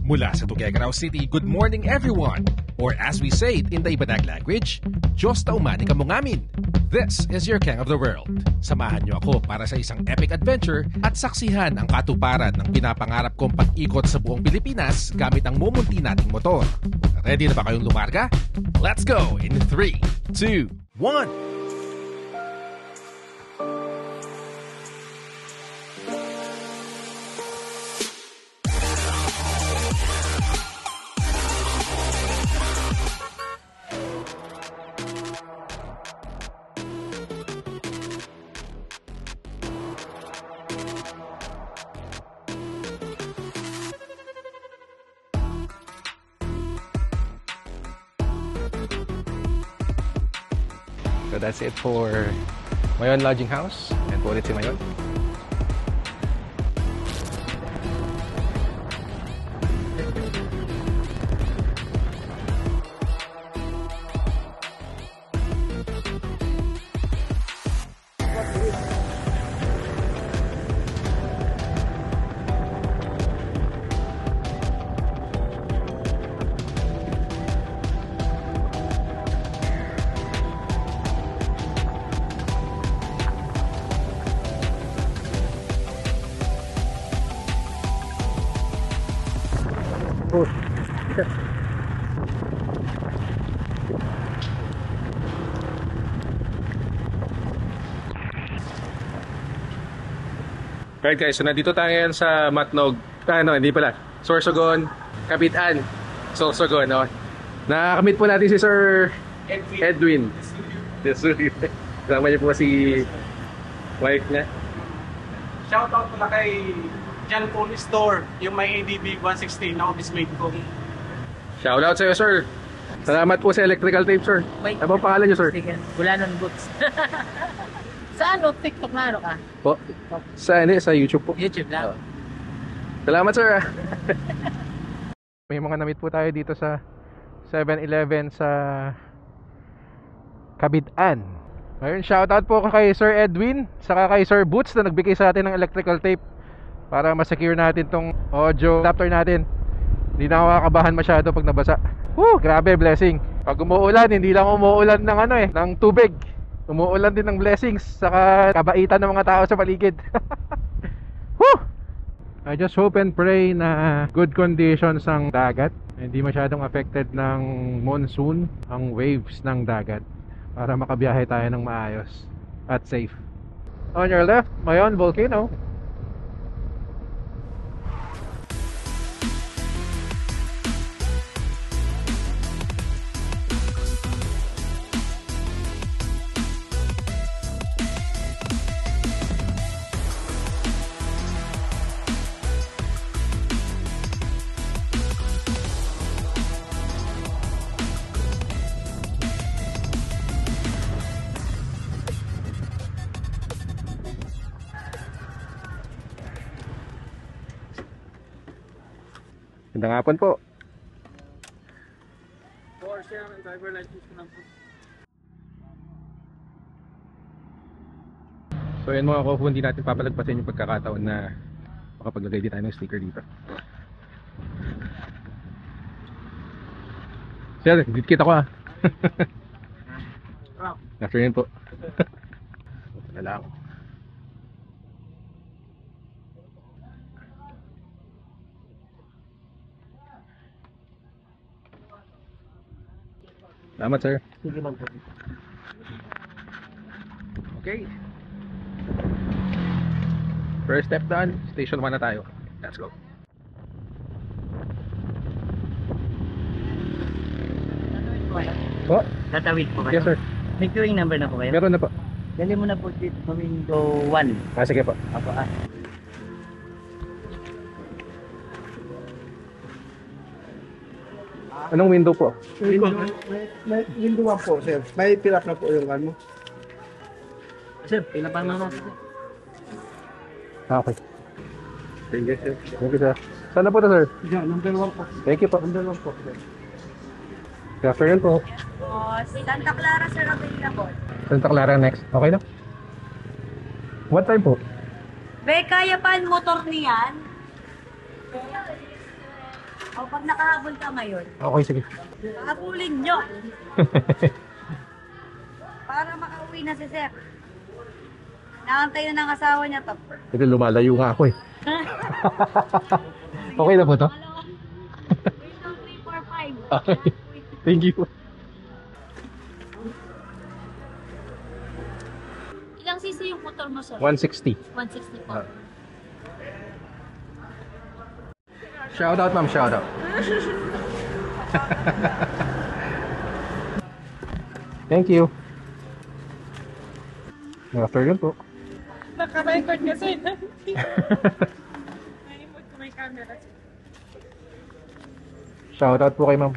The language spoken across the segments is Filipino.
Mula sa Tuguegarao City, good morning everyone! Or as we say it in the Ibanag language, Diyos taumani ka mo ngamin! This is your King of the World. Samahan niyo ako para sa isang epic adventure at saksihan ang katuparan ng pinapangarap kong pag-ikot sa buong Pilipinas gamit ang mumunti nating motor. Ready na ba kayong lumarga? Let's go in 3, 2, 1! So that's it for Mayon Lodging House and ulit si Mayon. Oh. Right guys, so nandito tayo ngayon sa Matnog. Hindi pala. Sorsogon, Kapitan. Sorsogon, no? Nakakamit po natin si Sir Edwin. Kasama niyo po si wife niya. Shoutout pala kay John Phone Store, yung may ADB 116 na office mate ko. Shoutout sa iyo, sir. Salamat po sa electrical tape, sir. Ano bang pangalan niyo, sir? Wala nang boots. Sa ano? TikTok na ano ka? Po? Sa YouTube po. YouTube lang. Salamat, sir. May mga na-meet po tayo dito sa 7-Eleven sa Kabitan. Ngayon, shoutout po kay Sir Edwin saka kay Sir Boots na nagbigay sa atin ng electrical tape para ma-secure natin tong audio adapter natin. Hindi na ako kakabahan masyado pag nabasa. Grabe, blessing. Pag umuulan, hindi lang umuulan ng ng tubig. Umuulan din ng blessings saka kabaitan ng mga tao sa paligid. I just hope and pray na good conditions ang dagat. Hindi masyadong affected ng monsoon ang waves ng dagat para makabiyahe tayo ng maayos at safe. On your left, Mayon Volcano. Magandang hapon po. Driver license ko lang po. So yun mga ko, hindi natin papalagpasin yung pagkakataon na makapaglagay din tayo ng sticker dito. Sir, kita ko ah. Afternoon po. Wala lang. Salamat, sir. Sige lang po. Okay. First step done. Station 1 na tayo. Let's go. Po? Tatawid po kayo? Yes, sir. May queuing number na po kayo? Meron na po. Dali mo na po dito sa window 1. Sige po. Ako Anong window po? Window 1 po, sir. May pilap na po yung ano. Sir, pinapan na natin. Okay. Thank you, sir. Thank you, sir. Saan na po ito, sir? Yeah, number 1 po. Thank you po. Number 1 po, sir. Good afternoon po. Santa Clara, sir, available. Santa Clara next. Okay na? What time po? Be, kaya pa ang motor niyan? O, pag nakahabol ka ngayon, Okay, sige. habulin nyo. Para makauwi na si Sir. Nakantay na ng asawa niya to. Ito, lumalayo nga ako eh. Okay na po to? 3, 4, 5. Okay. Thank you. Ilang cc yung motor mo, Sir? 160. 160 po. Shout out, ma'am. Shout out. Thank you. Good afternoon po. Naka-record kasi. May camera. Shout out po kay ma'am.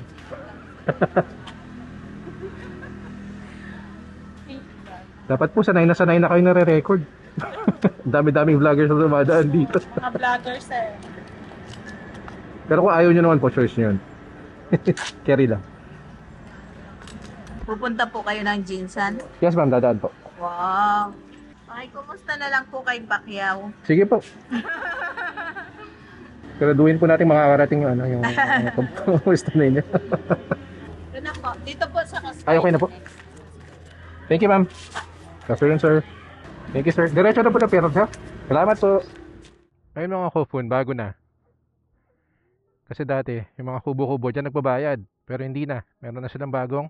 Dapat po sanay na kayo nare-record. Dami-daming vloggers na dumadaan dito. Mga vloggers eh. Pero kung ayaw nyo naman po, choice nyo yun. Carry lang. Pupunta po kayo ng Jinsan? Yes ma'am, dadaan po. Wow. Ay, kumusta na lang po kay Pacquiao? Sige po. Graduin po natin makakarating yung yung kumusta na inyo. Doon na po. Dito po sa Costco. Ay, okay na po. Thank you ma'am. Good afternoon sir. Thank you sir. Diretso na po na pero sir. Salamat po. Ayun mga Kofun, bago na. Kasi dati, yung mga kubo-kubo dyan nagbabayad. Pero hindi na. Meron na silang bagong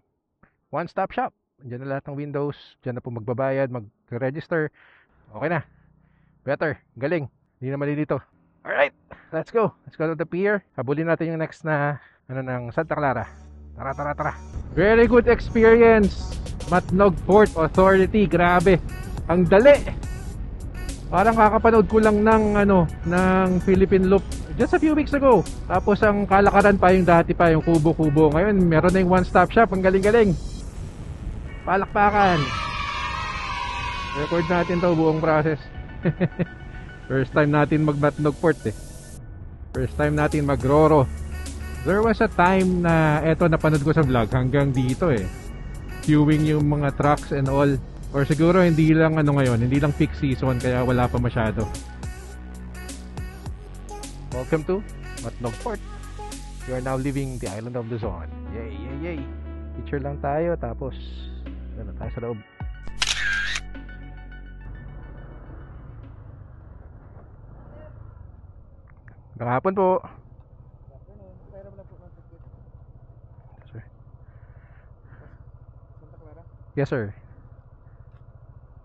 one-stop shop. Diyan na lahat ng windows. Diyan na po magbabayad, mag-register. Okay na. Better. Galing. Hindi na malilito. Alright. Let's go. Let's go to the pier. Habulin natin yung next na ng Santa Clara. Tara. Very good experience. Matnog Port Authority. Grabe. Ang dali. Parang kakapanood ko lang ng Philippine Loop just a few weeks ago. Tapos ang kalakaran pa yung dati pa, yung kubo-kubo. Ngayon, meron na yung one-stop shop. Ang galing-galing. Palakpakan. Record natin to buong process. First time natin mag-Matnog Port eh. First time natin mag-Roro. There was a time na eto napanood ko sa vlog hanggang dito eh. Queuing yung mga trucks and all. Or siguro hindi lang ngayon, hindi lang peak season kaya wala pa masyado. Welcome to Matnog Port. You are now leaving the island of Luzon. Yay. Picture lang tayo tapos tayo sa loob. Magandang hapon po. Sir. Yes sir.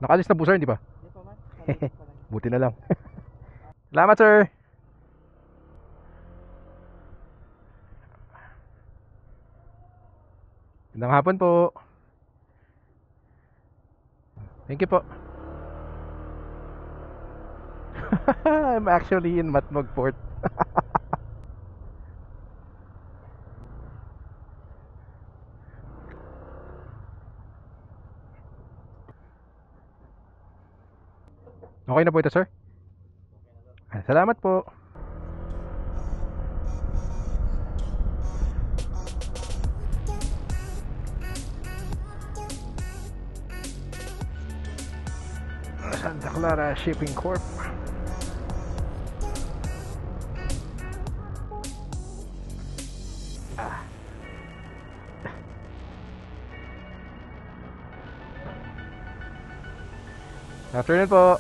Nakalis na po sir, hindi ba? Buti na lang. Salamat sir. Magandang hapon po. Thank you po. I'm actually in Matnog Port. Okay na po ito, sir? Salamat po. Santa Clara Shipping Corp. Afternoon po.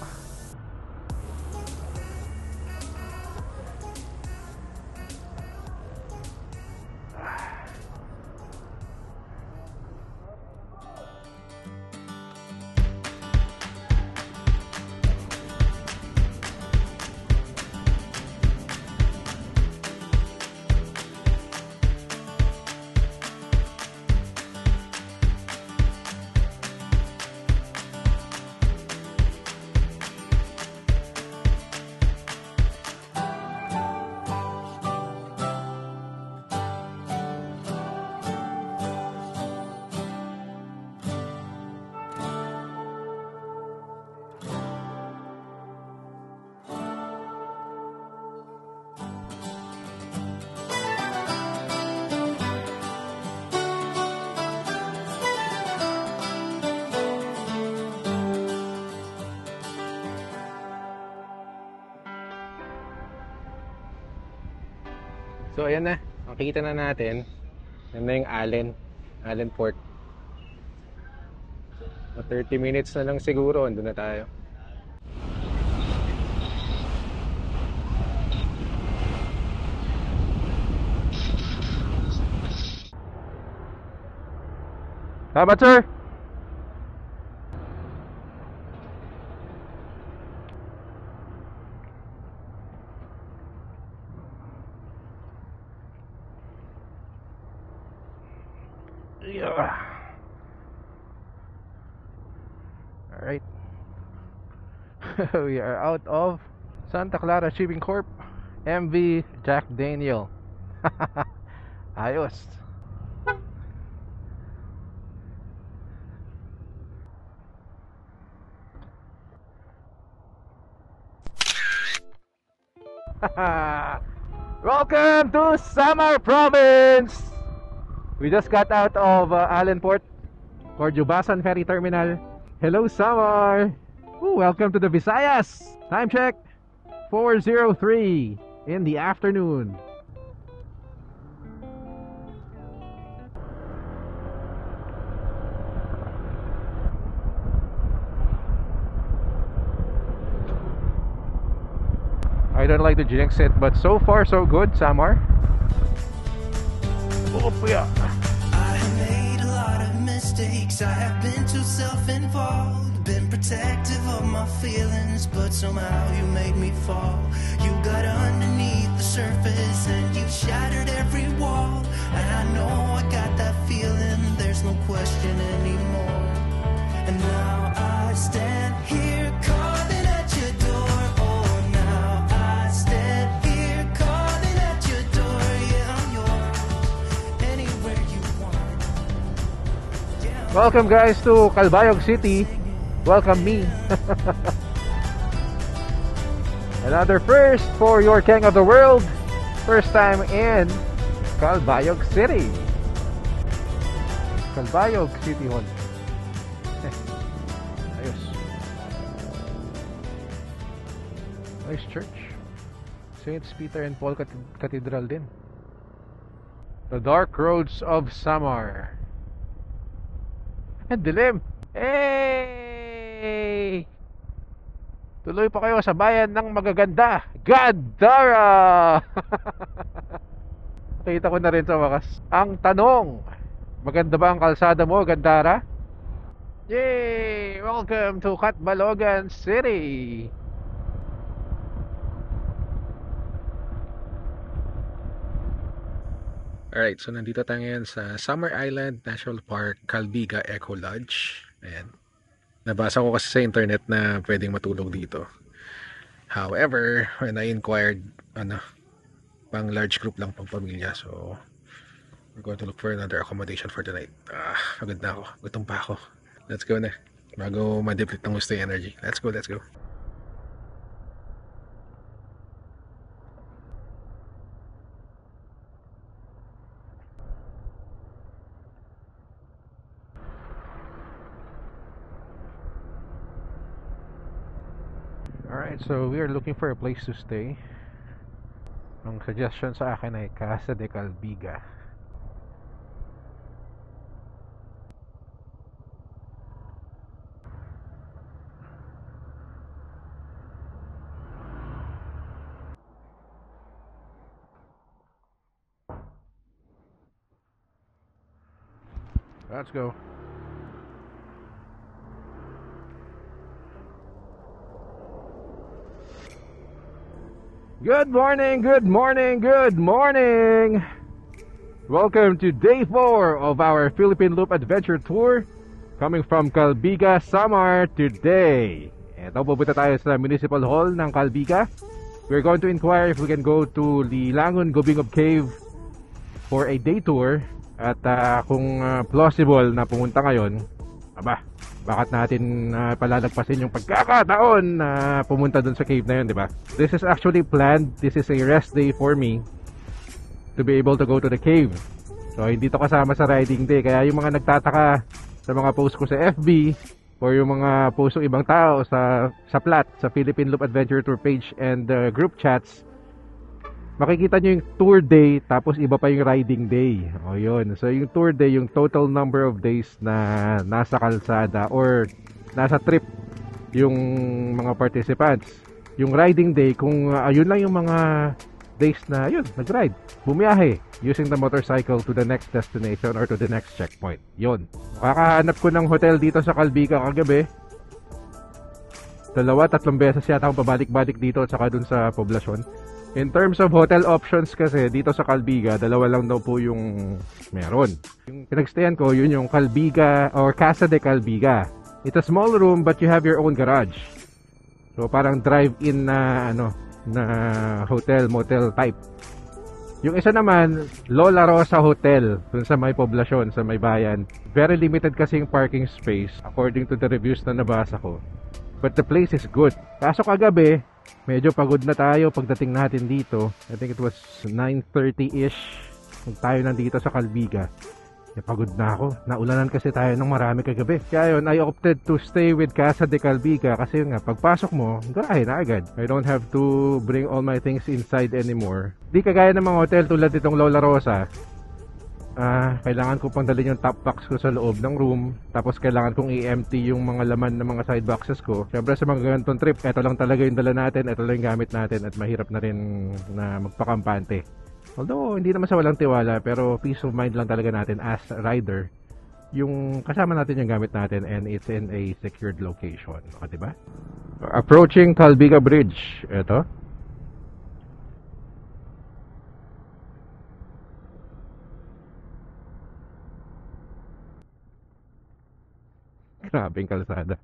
So ayan na, makikita na natin. Yan na yung Allen Port. 30 minutes na lang siguro, andun na tayo. Salamat, sir! Yeah. All right. We are out of Santa Clara Shipping Corp. MV Jack Daniel. Ayos. Welcome to Samar Province. We just got out of Allen Port for Jubasan Ferry Terminal. Hello, Samar. Ooh, welcome to the Visayas. Time check, 4:03 in the afternoon. I don't like to jinx it, but so far so good, Samar. Oh, yeah. I have made a lot of mistakes. I have been too self-involved, been protective of my feelings, but somehow you made me fall. You got underneath the surface and you shattered every wall. And I know I got that feeling, there's no question anymore. And now I stand here calling at your door. Oh, now I stand here calling at your door. Yeah, I'm yours. Anywhere you want. Yeah. Welcome guys to Calbayog City. Welcome me. Another first for your King of the World. First time in Calbayog City. Calbayog City Hall. Ayos. Nice church. Saints Peter and Paul Cathedral din. The Dark Roads of Samar. Ang dilim. Hey! Tuloy pa kayo sa bayan ng magaganda, Gadara! Kita ko na rin sa wakas. Ang tanong, maganda ba ang kalsada mo, Gadara? Yay! Welcome to Catbalogan City! Alright, so nandito tayo ngayon sa Summer Island National Park, Calbiga Eco Lodge. Ayan. Nabasa ko kasi sa internet na pwedeng matulog dito. However, when I inquired, pang large group lang, pang pamilya. So, we're going to look for another accommodation for tonight. Agad na ako. Gutom pa ako. Let's go na. Bago ma-deplete ng gusto yung energy. Let's go, let's go. Alright, so we are looking for a place to stay. Ang suggestion sa akin ay Casa de Calbiga. Let's go. Good morning, good morning, good morning! Welcome to day 4 of our Philippine Loop Adventure Tour, coming from Calbiga, Samar today. Ito, pupunta tayo sa Municipal Hall ng Calbiga. We're going to inquire if we can go to Lilangon Gubingob Cave for a day tour. At kung plausible na pumunta ngayon, bakit natin palalagpasin yung pagkakataon na pumunta dun sa cave na yun, di ba? This is actually planned. This is a rest day for me to be able to go to the cave. So hindi to kasama sa riding day. Kaya yung mga nagtataka sa mga post ko sa FB or yung mga post ng ibang tao sa plat, sa Philippine Loop Adventure Tour page and group chats, makikita nyo yung tour day, tapos iba pa yung riding day. O yun. So yung tour day, yung total number of days na nasa kalsada or nasa trip yung mga participants. Yung riding day, kung ayun lang yung mga days na yun, nag-ride, bumiyahe using the motorcycle to the next destination or to the next checkpoint. Yun. Kakahanap ko ng hotel dito sa Calbiga kagabi. 2-3 beses yata akong pabalik-balik dito at saka dun sa poblasyon. In terms of hotel options kasi, dito sa Calbiga, 2 lang daw po yung meron. Yung pinagstayan ko, yun yung Calbiga or Casa de Calbiga. It's a small room but you have your own garage. So parang drive-in na na hotel, motel type. Yung isa naman, Lola Rosa Hotel, dun sa may poblasyon, sa may bayan. Very limited kasi yung parking space according to the reviews na nabasa ko. But the place is good. Kaso kagabi, medyo pagod na tayo pagdating natin dito. I think it was 9:30-ish kung tayo nandito sa Calbiga. Pagod na ako. Naulanan kasi tayo ng marami kagabi. Kaya yun, I opted to stay with Casa de Calbiga kasi yun nga, pagpasok mo, garahe na agad. I don't have to bring all my things inside anymore. Di kagaya ng mga hotel tulad itong Lola Rosa. Kailangan ko pang dalhin yung top box ko sa loob ng room. Tapos kailangan kong i-empty yung mga laman ng mga side boxes ko. Siyempre sa mga ganitong trip, eto lang talaga yung dala natin, eto lang yung gamit natin at mahirap na rin na magpakampante. Although hindi naman sa walang tiwala, pero peace of mind lang talaga natin as a rider. Yung kasama natin yung gamit natin and it's in a secured location. O, diba? Approaching Calbiga Bridge. Eto. Grabing kalsada.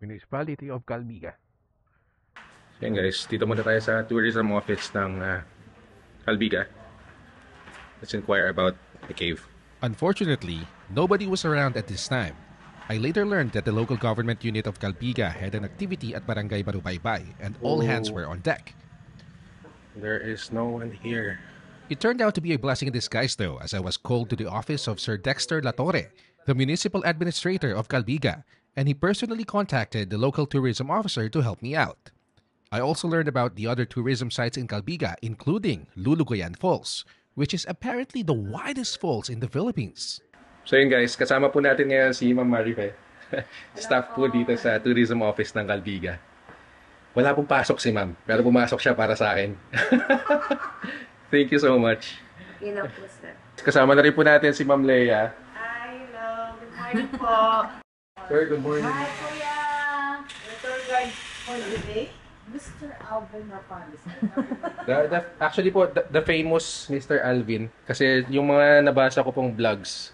Municipality of Calbiga. So yan guys, dito muna tayo sa tourism office ng Calbiga. Let's inquire about the cave. Unfortunately, nobody was around at this time. I later learned that the local government unit of Calbiga had an activity at Barangay Barubaybay and all hands were on deck. There is no one here. It turned out to be a blessing in disguise though, as I was called to the office of Sir Dexter Latorre, the municipal administrator of Calbiga, and he personally contacted the local tourism officer to help me out. I also learned about the other tourism sites in Calbiga, including Lulugayan Falls, which is apparently the widest falls in the Philippines. So yun guys, kasama po natin ngayon si Ma'am Marife, staff po dito sa tourism office ng Calbiga. Wala pong pasok si Ma'am, pero pumasok siya para sa akin. Thank you so much. Yun lang po, sir. Kasama na rin po natin si Ma'am Leia. Hi, hello. Good morning po. Sir, good morning. Hi, Kuya. Your tour guide for the day, Mr. Alvin Rapalis. Actually po, the famous Mr. Alvin. Kasi yung mga nabasa ko pong vlogs,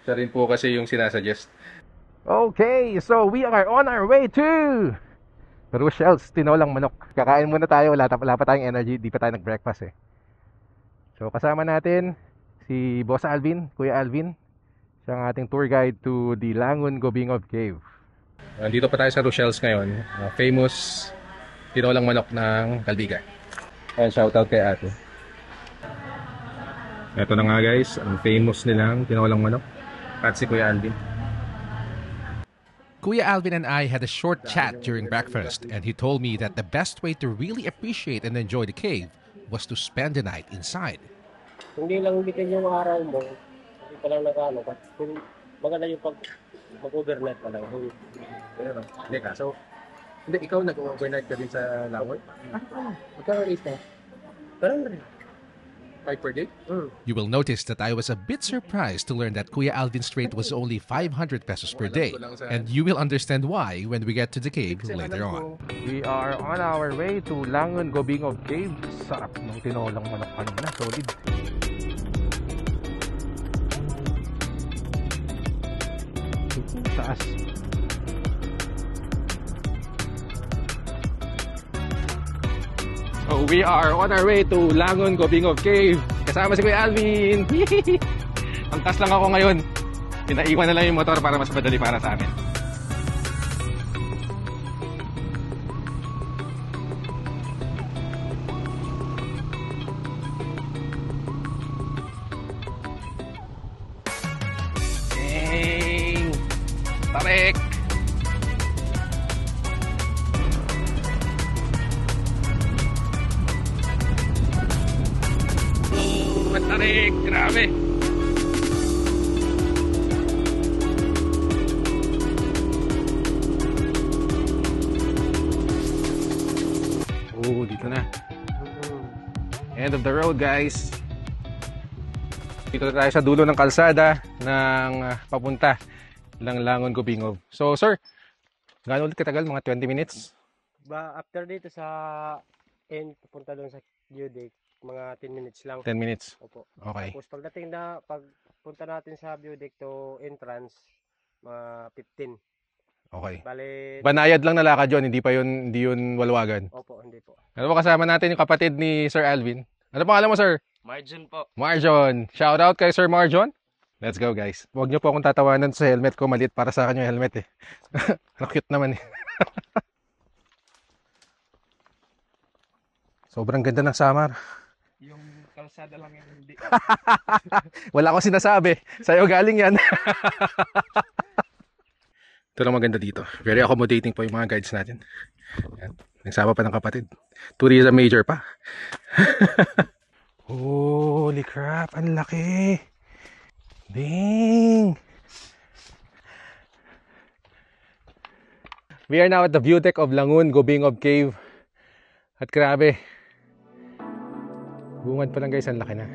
siya rin po kasi yung sinasuggest. Okay, so we are on our way to Rochelle's Tinolang Manok. Kakain muna tayo, wala pa tayong energy, di pa tayo nag-breakfast eh. So kasama natin si Boss Alvin, Kuya Alvin, siya ang ating tour guide to the Langon Gobingov Cave. Nandito pa tayo sa Rochelle's ngayon, famous Tinolang Manok ng Calbiga. And shoutout kay ate. Ito na nga guys, ang famous nilang Tinolang Manok at si Kuya Alvin. Kuya Alvin and I had a short chat during breakfast, and he told me that the best way to really appreciate and enjoy the cave was to spend the night inside. Hindi lang bitin yung araw mo, hindi pa lang nag-ano, maganda yung mag-overnight pa lang. Hindi ka, so, hindi, ikaw nag-overnight ka din sa Langon? Magkano rate na? Parang rin. 5 per day? You will notice that I was a bit surprised to learn that Kuya Alvin's rate was only 500 pesos per day, and you will understand why when we get to the cave later on. We are on our way to Langon Gobingov Cave. Sarap ng tinolang manok kanina, solid. Taas. So we are on our way to Langon Gobingov Cave. Kasama si Kuya Alvin. Ang taas lang ako ngayon. Pinaiwan na lang yung motor para mas madali para sa amin. Hey! Tarik! Grabe! Oh, dito na. End of the road, guys. Dito na tayo sa dulo ng kalsada ng papunta ng Langon Gubingov. So, sir, gaano ulit katagal? Mga 20 minutes? After dito sa end, pupunta doon sa Viewdeck, mga 10 minutes lang. 10 minutes? Opo. Okay. Tapos pagpunta natin sa Viewdeck to entrance, mga 15. Okay. Bale, Banayad lang na lakad yun, hindi yun walwagan. opo, hindi po. Ano ba, kasama natin yung kapatid ni Sir Alvin? Ano pangalan mo, sir? Margin po. Marjon. Shout out kay Sir Marjon. Let's go, guys. Huwag niyo po akong tatawanan sa helmet ko. Maliit para sa akin yung helmet eh. Ang cute naman eh. Sobrang ganda ng Samar. Yung kalsada lang yung hindi. Wala akong sinasabi. Sa'yo galing yan. Ito lang maganda dito. Very accommodating po yung mga guides natin. Yan. Nagsama pa ng kapatid. Tourism major pa. Holy crap, ang laki. Dang. We are now at the Viewdeck of Langon Gubingov Cave. At grabe. Bungad pa lang guys, ang laki na.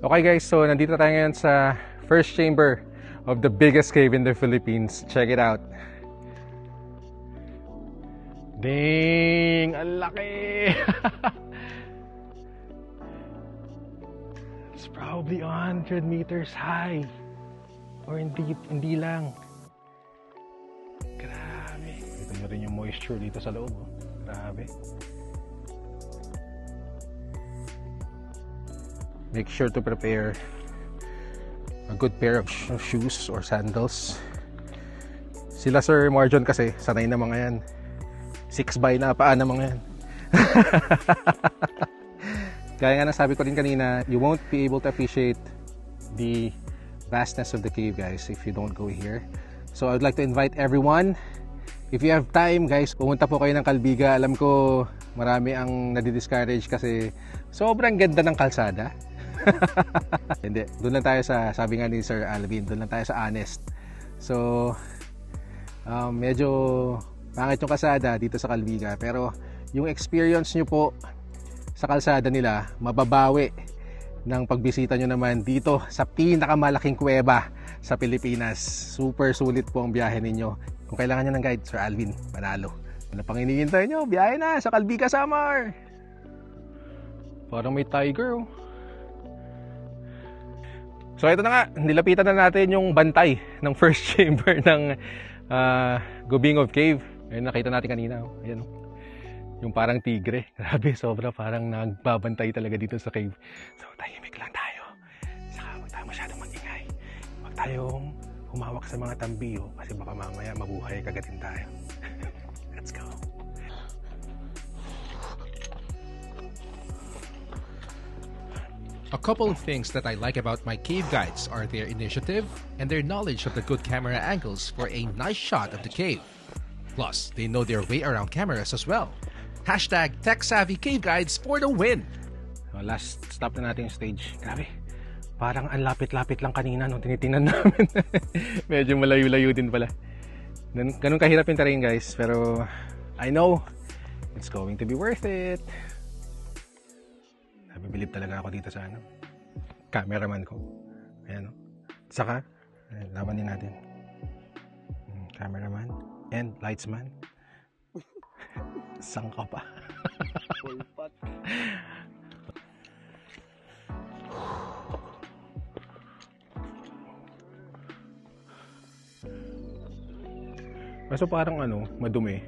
Okay guys, so nandito tayo ngayon sa first chamber of the biggest cave in the Philippines. Check it out. Dang! Ang laki! It's probably 100 meters high. Or hindi lang. Grabe. Ito nyo rin yung moisture dito sa loob. Oh. Grabe. Make sure to prepare a good pair of shoes or sandals. Sila Sir Marjon kasi sanay na mga yan. 6x na paa na mga yan. Kaya nga nasabi ko rin kanina, you won't be able to appreciate the vastness of the cave guys if you don't go here. So I'd like to invite everyone, if you have time guys, pumunta po kayo ng Calbiga. Alam ko marami ang nadi-discourage kasi sobrang ganda ng kalsada. Hindi, doon lang tayo sa, sabi nga ni Sir Alvin, doon lang tayo sa honest. So medyo pangit yung kalsada dito sa Calbiga, pero yung experience nyo po sa kalsada nila mababawi ng pagbisita nyo naman dito sa pinakamalaking kuweba sa Pilipinas. Super sulit po ang biyahe ninyo. Kung kailangan nyo ng guide, Sir Alvin, panalo. Ano pang hinihintay nyo? Biyahe na sa Calbiga Samar. Parang may tiger oh. So ito na nga, nilapitan na natin yung bantay ng first chamber ng Gubingov Cave. Ayun, nakita natin kanina. Oh. Ayan, oh. Yung parang tigre. Grabe, sobra parang nagbabantay talaga dito sa cave. So tahimik lang tayo. Saka huwag tayo masyadong mag-ingay. Huwag tayong humawak sa mga tambiyo kasi baka mamaya mabuhay kagatin tayo. Let's go. A couple of things that I like about my cave guides are their initiative and their knowledge of the good camera angles for a nice shot of the cave. Plus, they know their way around cameras as well. Hashtag tech-savvy cave guides for the win! So, last stop na natin yung stage. Grabe, parang ang lapit-lapit lang kanina nung tinitingnan namin. Medyo malayo-layo din pala. Ganun kahirap yung terrain, guys. Pero I know it's going to be worth it. Nabibilib talaga ako dito sa cameraman ko. Ayan, no? Saka, laban din natin. Cameraman and lightsman. Sang ka pa. Full pot. So parang madumi.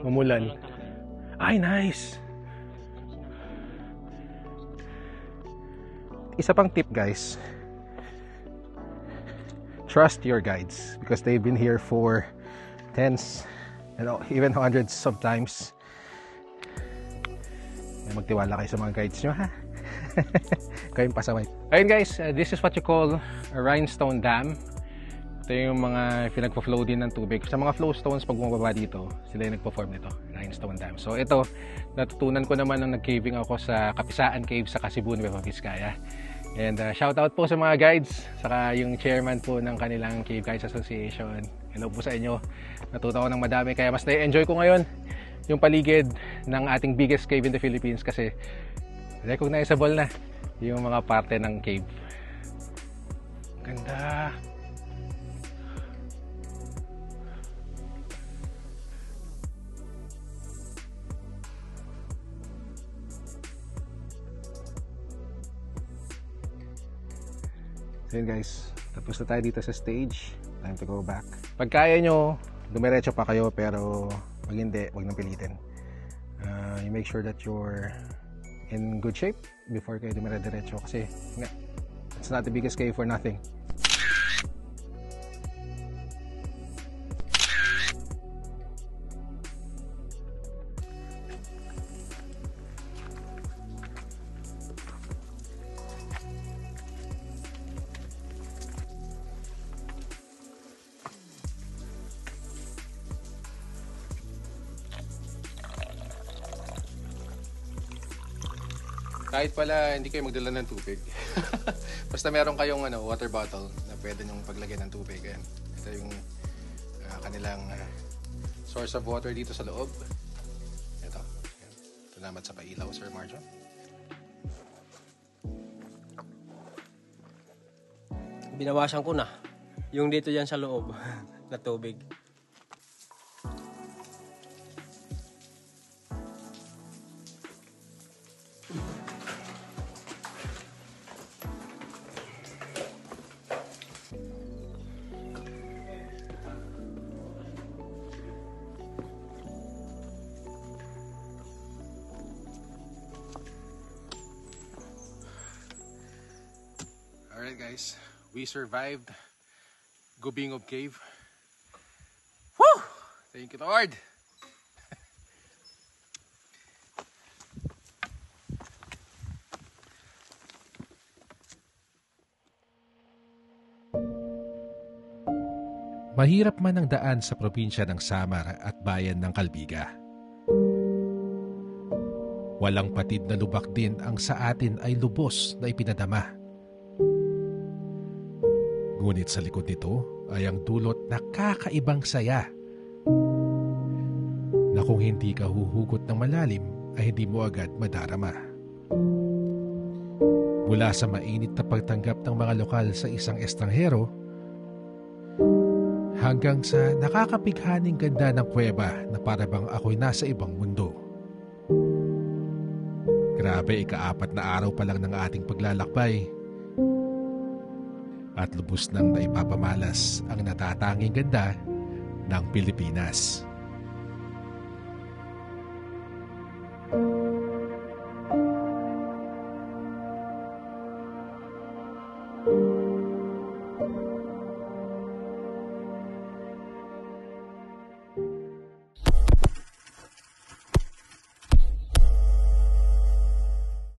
Mamulan. Ay, nice! Isa pang tip, guys. Trust your guides because they've been here for tens, even hundreds sometimes. Magtiwala kayo sa mga guides nyo, ha? Kayong pasaway. Ayun, guys, this is what you call a rhinestone dam. Ito yung mga pinagpa-flow din ng tubig. Sa mga flow stones, pag bumababa dito, sila yung nagpa-form nito, rhinestone dam. So ito, natutunan ko naman nung nag-caving ako sa Kapisaan Cave sa Kasibu, Nueva Vizcaya. And shout out po sa mga guides, saka yung chairman po ng kanilang Cave Guides Association. Hello po sa inyo. Natuto ko ng madami, kaya mas na-enjoy ko ngayon yung paligid ng ating biggest cave in the Philippines kasi recognizable na yung mga parte ng cave. Ganda! So yun, guys, tapos na tayo dito sa stage. Time to go back. Pag kaya nyo, dumiretso pa kayo, pero pag hindi, wag nang pilitin. You make sure that you're in good shape before kayo dumire-diretso kasi it's not the biggest cave for nothing. Kahit pala hindi kayo magdala ng tubig. Basta meron kayong water bottle na pwede nyong paglagyan ng tubig. Ayan. Ito yung kanilang source of water dito sa loob. Ito. Ayan. Salamat sa pailaw, Sir Marjo. Binawasan ko na yung dito dyan sa loob na tubig. Alright, guys, we survived Gubingog Cave. Woo! Thank you, Lord! Mahirap man ang daan sa probinsya ng Samar at bayan ng Calbiga. Walang patid na lubak din ang sa atin ay lubos na ipinadama. Ngunit sa likod nito ay ang dulot na kakaibang saya na kung hindi ka huhugot ng malalim ay hindi mo agad madarama. Mula sa mainit na pagtanggap ng mga lokal sa isang estranghero hanggang sa nakakapighaning ganda ng kuweba na parabang ako'y nasa ibang mundo. Grabe, ika-4 na araw pa lang ng ating paglalakbay at lubos nang naipapamalas ang natatanging ganda ng Pilipinas.